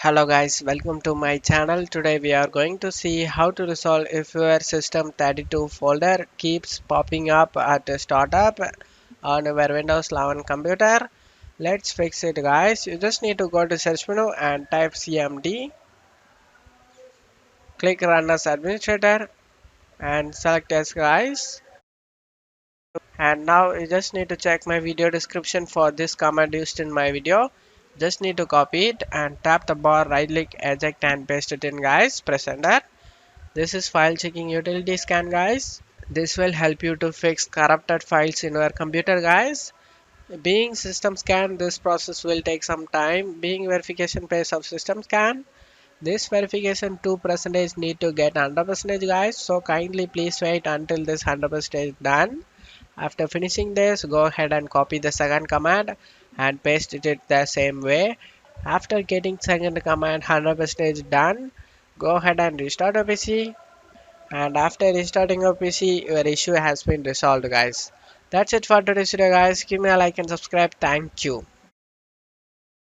Hello guys, welcome to my channel. Today we are going to see how to resolve if your System32 folder keeps popping up at a startup on your Windows 11 computer. Let's fix it guys. You just need to go to search menu and type cmd, click run as administrator and select yes guys. And now you just need to check my video description for this command used in my video. Just need to copy it and tap the bar, right click, eject and paste it in guys. Press enter. This is file checking utility scan guys. This will help you to fix corrupted files in your computer guys. Being system scan, this process will take some time. Being verification phase of system scan, this verification 2% need to get 100% guys. So kindly please wait until this 100% done. After finishing this, go ahead and copy the second command and paste it the same way. After getting second command 100% done, go ahead and restart your PC. And after restarting your PC, your issue has been resolved guys. That's it for today's video guys. Give me a like and subscribe. Thank you.